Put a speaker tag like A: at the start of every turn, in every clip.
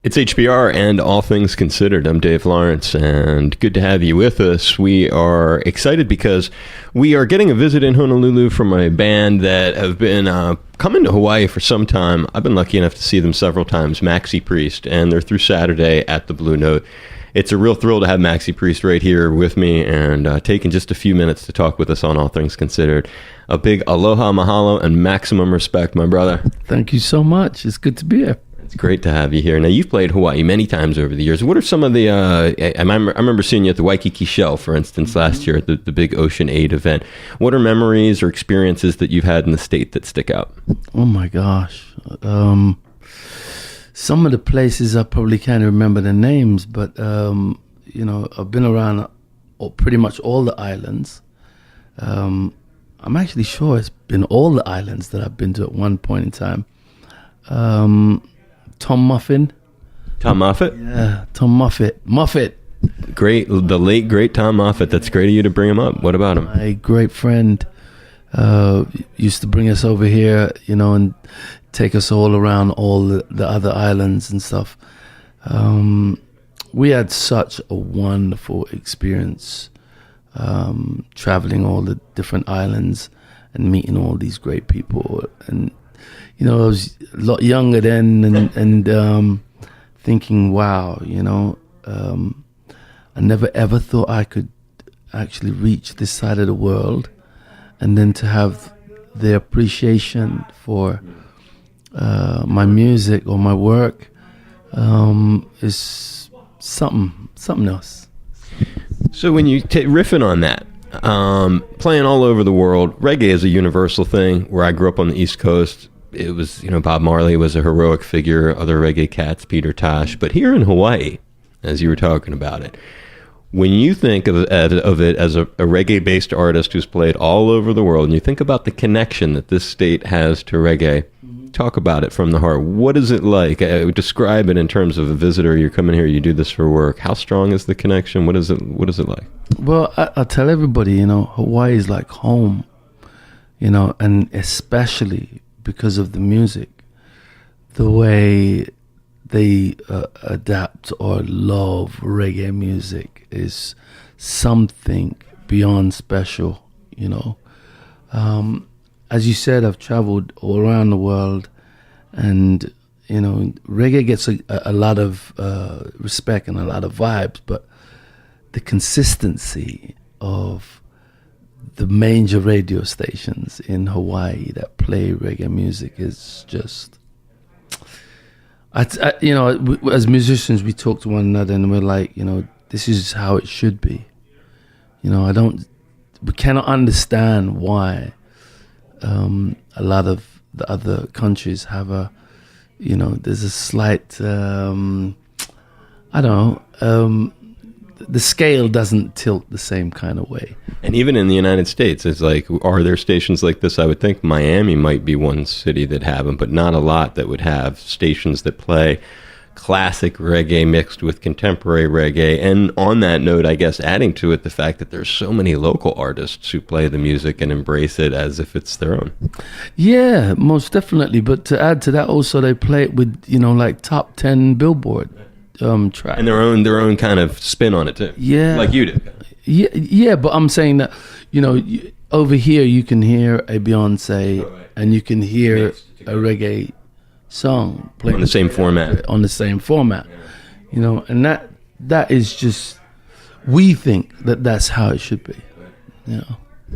A: It's HBR and All Things Considered. I'm Dave Lawrence, and good to have you with us. We are excited because we are getting a visit in Honolulu from a band that have been coming to Hawaii for some time. I've been lucky enough to see them several times, Maxi Priest, and they're through Saturday at the Blue Note. It's a real thrill to have Maxi Priest right here with me and taking just a few minutes to talk with us on All Things Considered. A big aloha, mahalo, and maximum respect, my brother.
B: Thank you so much. It's good to be here.
A: It's great to have you here. Now, you've played Hawaii many times over the years. What are some of the, I remember seeing you at the Waikiki Shell, for instance, last year at the big Ocean 8 event. What are memories or experiences that you've had in the state that stick out?
B: Oh my gosh. Some of the places I probably can't remember the names, but, I've been around pretty much all the islands. I'm actually sure it's been all the islands that I've been to at one point in time. Tom Moffat. Yeah, Tom Moffat.
A: Great, the late great Tom Moffat. That's great of you to bring him up. What about him?
B: My great friend used to bring us over here, and take us all around all the other islands and stuff. We had such a wonderful experience traveling all the different islands and meeting all these great people. And I was a lot younger then, and thinking, wow, I never ever thought I could actually reach this side of the world, and then to have the appreciation for my music or my work is something else.
A: So when you riffing on that, playing all over the world, reggae is a universal thing. Where I grew up on the East Coast, it was, Bob Marley was a heroic figure, other reggae cats, Peter Tosh. But here in Hawaii, as you were talking about it, when you think of it as a reggae-based artist who's played all over the world, and you think about the connection that this state has to reggae, talk about it from the heart. What is it like? Describe it in terms of a visitor. You're coming here, you do this for work. How strong is the connection? What is it like?
B: Well, I tell everybody, Hawaii is like home, and especially because of the music, the way they adapt or love reggae music is something beyond special, As you said, I've traveled all around the world, and, reggae gets a lot of respect and a lot of vibes, but the consistency of the major radio stations in Hawaii that play reggae music is just, as musicians, we talk to one another and we're like, this is how it should be. We cannot understand why a lot of the other countries have there's a slight, the scale doesn't tilt the same kind of way.
A: And even in the United States, it's like, are there stations like this? I would think Miami might be one city that have them, but not a lot that would have stations that play classic reggae mixed with contemporary reggae. And on that note, I guess adding to it the fact that there's so many local artists who play the music and embrace it as if it's their own.
B: Yeah, most definitely. But to add to that, also they play it with like top 10 Billboard track,
A: and their own kind of spin on it too.
B: Yeah,
A: like you do.
B: Yeah. But I'm saying that over here you can hear a Beyonce, and you can hear a reggae song playing
A: on the same format.
B: And that is just, we think that's how it should be.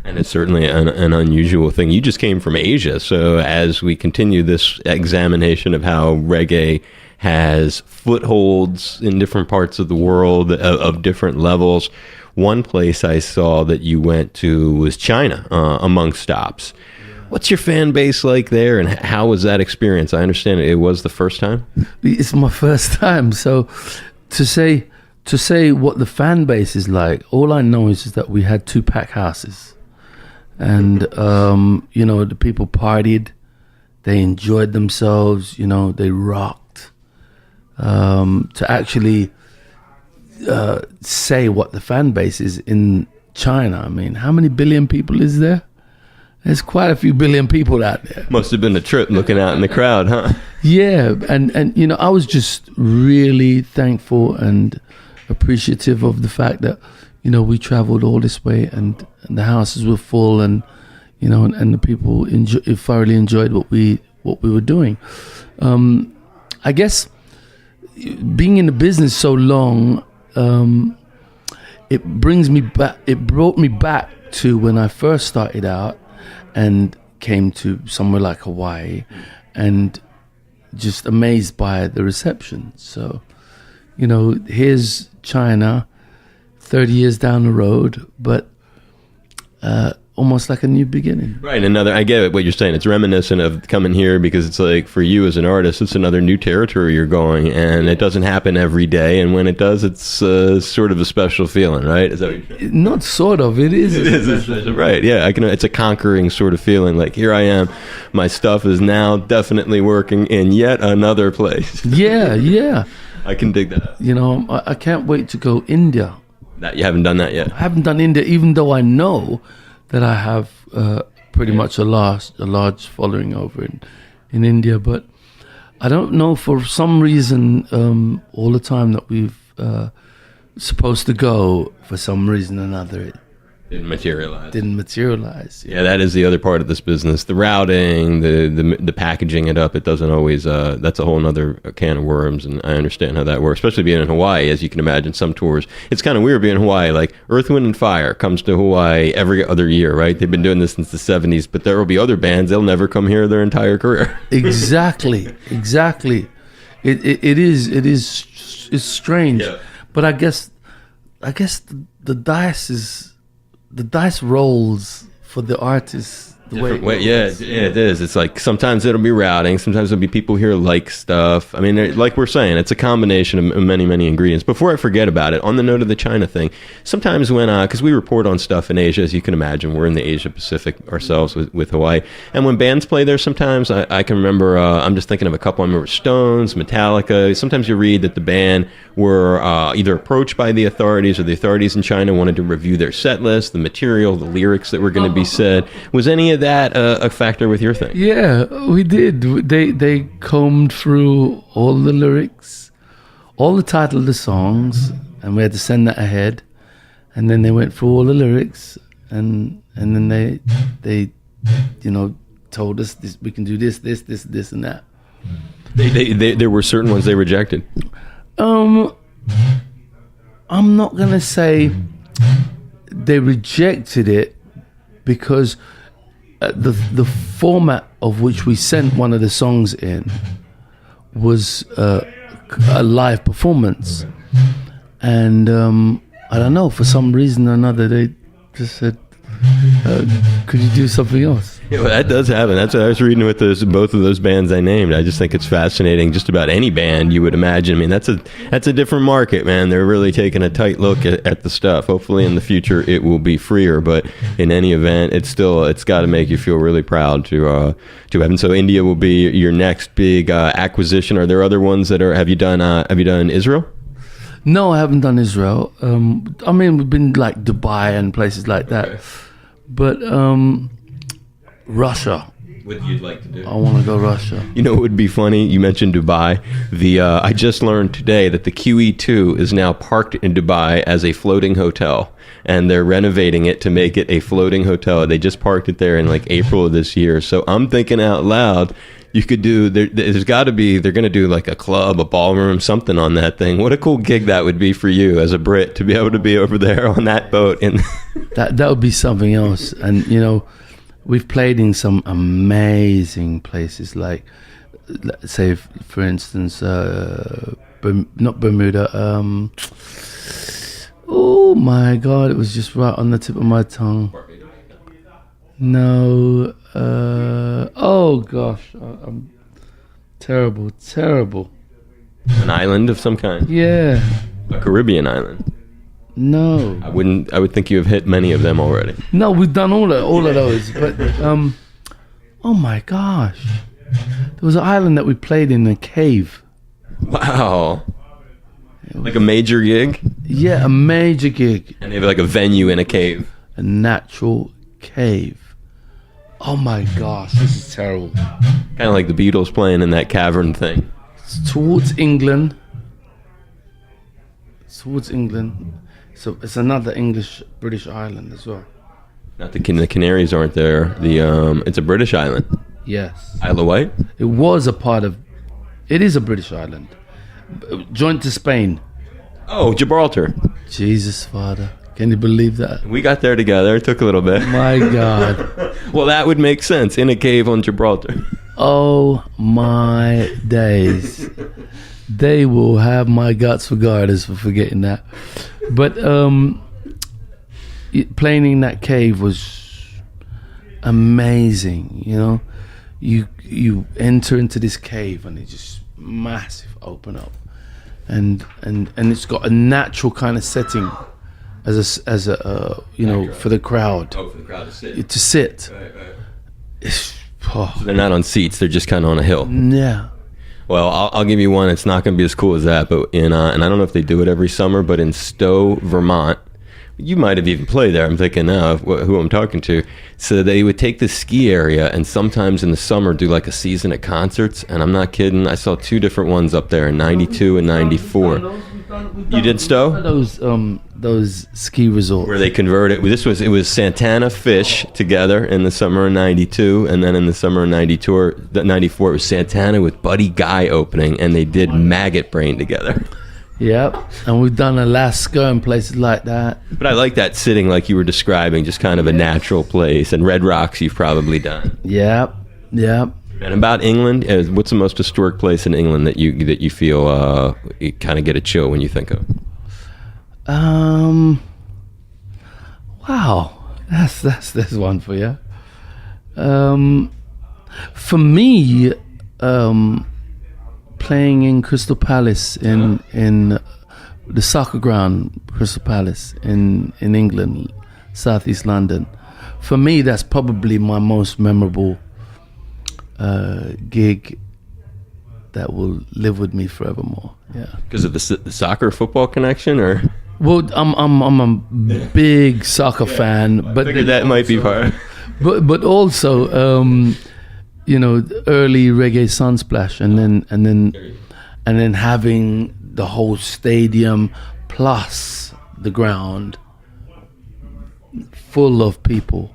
A: And it's certainly an unusual thing. You just came from Asia, so as we continue this examination of how reggae has footholds in different parts of the world of different levels, one place I saw that you went to was China, among stops. What's your fan base like there, and how was that experience? I understand it was the first time?
B: It's my first time, so to say what the fan base is like, all I know is that we had 2 packed houses. And, the people partied, they enjoyed themselves, they rocked. To actually say what the fan base is in China, I mean, how many billion people is there? There's quite a few billion people out there.
A: Must have been a trip looking out in the crowd, huh?
B: Yeah, and I was just really thankful and appreciative of the fact that, we traveled all this way and the houses were full and, and the people thoroughly enjoyed what we were doing. I guess being in the business so long, it brought me back to when I first started out and came to somewhere like Hawaii and just amazed by the reception. So, here's China 30 years down the road, but almost like a new beginning.
A: Right, I get it, what you're saying. It's reminiscent of coming here because it's like, for you as an artist, it's another new territory you're going, and it doesn't happen every day, and when it does, it's sort of a special feeling, right? Is that what you're saying?
B: Not sort of, it is.
A: It is, right, yeah. It's a conquering sort of feeling, like, here I am, my stuff is now definitely working in yet another place.
B: Yeah.
A: I can dig that.
B: I can't wait to go India.
A: That you haven't done that yet?
B: I haven't done India, even though I know that I have pretty much a large following over in India, but I don't know, for some reason, all the time that we've supposed to go, for some reason or another, it
A: Didn't
B: materialize.
A: Yeah, that is the other part of this business. The routing, the packaging it up, it doesn't always, that's a whole other can of worms, and I understand how that works, especially being in Hawaii, as you can imagine, some tours. It's kind of weird being in Hawaii, like Earth, Wind, and Fire comes to Hawaii every other year, right? They've been doing this since the 70s, but there will be other bands, they'll never come here their entire career.
B: Exactly. It's strange.
A: Yeah.
B: But I guess the dice rolls for the artist the way.
A: Yeah, it is. It's like sometimes it'll be routing, sometimes it'll be people here like stuff. I mean, like we're saying, it's a combination of many, many ingredients. Before I forget about it, on the note of the China thing, sometimes when, because we report on stuff in Asia, as you can imagine, we're in the Asia Pacific ourselves with Hawaii, and when bands play there, sometimes I can remember, I'm just thinking of a couple, I remember Stones, Metallica, sometimes you read that the band were either approached by the authorities or the authorities in China wanted to review their set list, the material, the lyrics that were going to be said. Was any of that a factor with your thing?
B: Yeah, we did. They combed through all the lyrics, all the title of the songs, and we had to send that ahead. And then they went through all the lyrics, and then they told us this, we can do this, and that.
A: There were certain ones they rejected.
B: I'm not gonna say they rejected it, because the format of which we sent one of the songs in was a live performance, and I don't know, for some reason or another they just said, could you do something else?
A: Yeah, well, that does happen. That's what I was reading with both of those bands I named. I just think it's fascinating. Just about any band you would imagine. I mean, that's a different market, man. They're really taking a tight look at the stuff. Hopefully, in the future, it will be freer. But in any event, it's got to make you feel really proud to have. And so, India will be your next big acquisition. Are there other ones that are? Have you done Israel?
B: No, I haven't done Israel. I mean, we've been like Dubai and places like that.
A: Okay.
B: But Russia.
A: What you'd like to do?
B: I want to go Russia.
A: You know what would be funny? You mentioned Dubai. I just learned today that the QE2 is now parked in Dubai as a floating hotel, and they're renovating it to make it a floating hotel. They just parked it there in like April of this year. So I'm thinking out loud, you could do, there's got to be, they're going to do like a club, a ballroom, something on that thing. What a cool gig that would be for you as a Brit, to be able to be over there on that boat. And
B: that would be something else. And, we've played in some amazing places, like, say, for instance, not Bermuda. Oh my God, it was just right on the tip of my tongue. No. Oh gosh, I'm terrible.
A: an island of some kind?
B: Yeah.
A: A Caribbean island?
B: No.
A: I would think you have hit many of them already.
B: No, we've done all of those. But oh my gosh, there was an island that we played in a cave.
A: Wow. Like a major gig?
B: Yeah, a major gig.
A: And they have like a venue in a cave.
B: A natural cave. Oh my gosh, this is terrible.
A: Kind of like the Beatles playing in that cavern thing.
B: It's towards England. Towards England. So it's another British island as well.
A: Not the Canaries aren't there. It's a British island.
B: Yes.
A: Isle of Wight?
B: It was a part of... It is a British island. Joined to Spain.
A: Oh, Gibraltar.
B: Jesus, Father. Can you believe that?
A: We got there together. It took a little bit.
B: My God.
A: Well, that would make sense. In a cave on Gibraltar.
B: Oh, my days. They will have my guts for garters for forgetting that. But playing in that cave was amazing, you know. You enter into this cave and it's just massive, open up. And it's got a natural kind of setting as a you know, for the crowd.
A: Oh, for the crowd to
B: sit.
A: Right.
B: It's,
A: So they're not on seats, they're just kind of on a hill.
B: Yeah.
A: Well, I'll give you one. It's not going to be as cool as that, but and I don't know if they do it every summer, but in Stowe, Vermont, you might have even played there. I'm thinking now of who I'm talking to. So they would take the ski area and sometimes in the summer do like a season at concerts. And I'm not kidding. I saw 2 different ones up there in 92 and 94. You did Stowe?
B: Those ski resorts
A: where they converted. It was Santana Fish together in the summer of 92, and then in the summer of 94 it was Santana with Buddy Guy opening, and they did Maggot Brain together.
B: Yep, and we've done Alaska and places like that.
A: But I like that sitting like you were describing, just kind of a natural place. And Red Rocks you've probably done.
B: Yep.
A: And about England, what's the most historic place in England that you feel you kind of get a chill when you think of?
B: Wow, that's one for you. For me, playing in Crystal Palace in the soccer ground, Crystal Palace in England, Southeast London. For me, that's probably my most memorable gig that will live with me forevermore. Yeah,
A: because of the soccer football connection, or
B: well, I'm a big soccer fan, but
A: that might be part.
B: But also, you know, early reggae Sunsplash, and then having the whole stadium plus the ground full of people.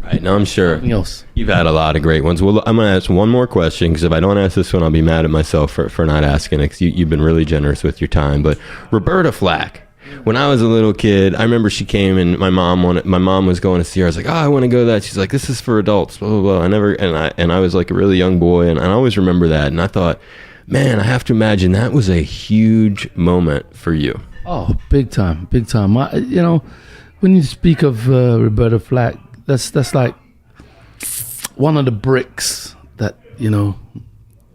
A: Right, now I'm sure
B: Else.
A: You've had a lot of great ones. Well, I'm going to ask one more question, because if I don't ask this one, I'll be mad at myself for not asking it, because you've been really generous with your time. But Roberta Flack, when I was a little kid, I remember she came and my mom was going to see her. I was like, oh, I want to go to that. She's like, this is for adults, blah, blah, blah. I was like a really young boy, and I always remember that. And I thought, man, I have to imagine that was a huge moment for you.
B: Oh, big time. You know, when you speak of Roberta Flack, that's like one of the bricks that, you know,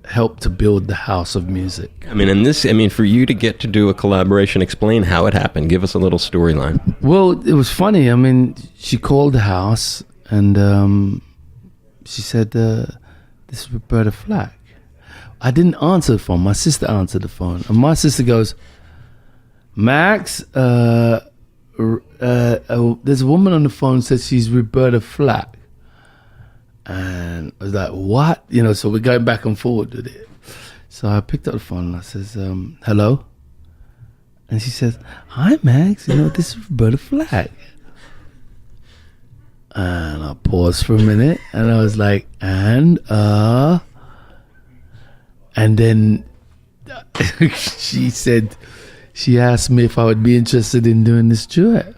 B: helped to build the house of music.
A: I mean, for you to get to do a collaboration, explain how it happened. Give us a little storyline.
B: Well, it was funny. I mean, she called the house and she said, this is Roberta Flack. I didn't answer the phone. My sister answered the phone. And my sister goes, Max, there's a woman on the phone says she's Roberta Flack. And I was like, what? You know, so we're going back and forward with it. So I picked up the phone and I says, hello? And she says, hi, Max. You know, this is Roberta Flack. And I paused for a minute and I was like, and then she asked me if I would be interested in doing this duet.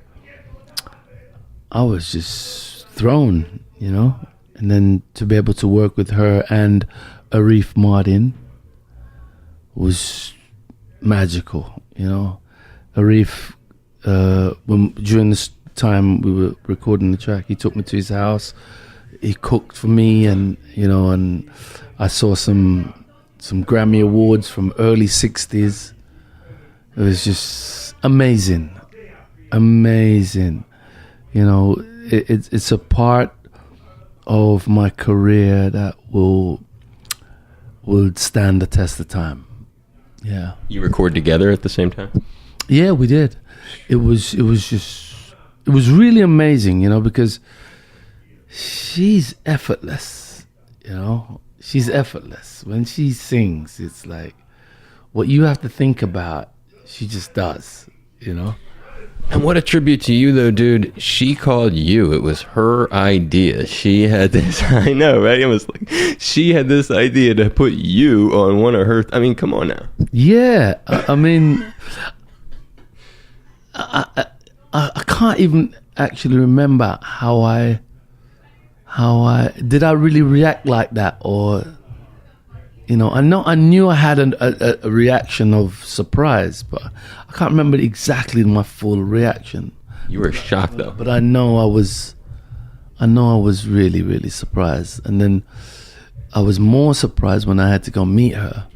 B: I was just thrown, you know. And then to be able to work with her and Arif Mardin was magical, you know. Arif, during this time we were recording the track, he took me to his house. He cooked for me, and you know, and I saw some Grammy awards from early '60s. It was just amazing. You know, it's a part of my career that will stand the test of time. Yeah.
A: You record together at the same time?
B: Yeah, we did. It was really amazing, you know, because she's effortless, you know. She's effortless. When she sings, it's like what you have to think about, she just does, you know.
A: And what a tribute to you, though, dude. She called you. It was her idea. She had this, I know, right? It was like, she had this idea to put you on one of her, I mean, come on now.
B: Yeah, I mean, I can't even actually remember how I did I really react like that, or you know, I knew I had a reaction of surprise, but I can't remember exactly my full reaction.
A: You were shocked, though.
B: But I know I was really, really surprised, and then I was more surprised when I had to go meet her,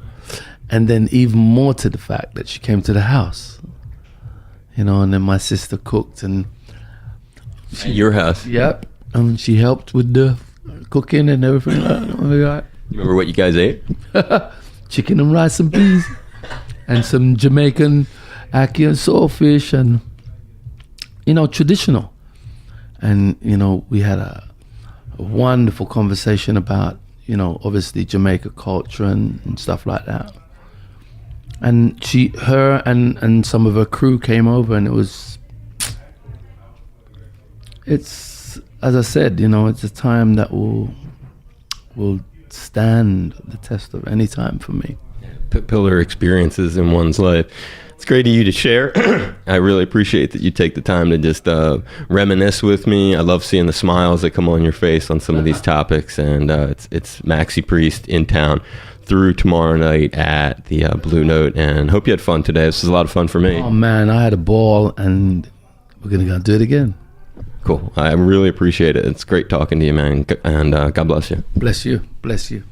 B: and then even more to the fact that she came to the house, you know, and then my sister cooked and
A: At your house.
B: yep, and she helped with the cooking and everything like that.
A: You remember what you guys ate?
B: Chicken and rice and peas, and some Jamaican ackee and saltfish, and you know, traditional. And you know, we had a wonderful conversation about, you know, obviously Jamaica culture and stuff like that. And her and some of her crew came over, and it's, as I said, you know, it's a time that will stand the test of any time for me.
A: Pillar experiences in one's life. It's great of you to share. I really appreciate that you take the time to just reminisce with me. I love seeing the smiles that come on your face on some of these topics. And it's Maxi Priest in town through tomorrow night at the Blue Note. And hope you had fun today. This was a lot of fun for me.
B: Oh man, I had a ball, and we're gonna go do it again.
A: Cool. I really appreciate it. It's great talking to you, man. And God bless you.
B: Bless you. Bless you.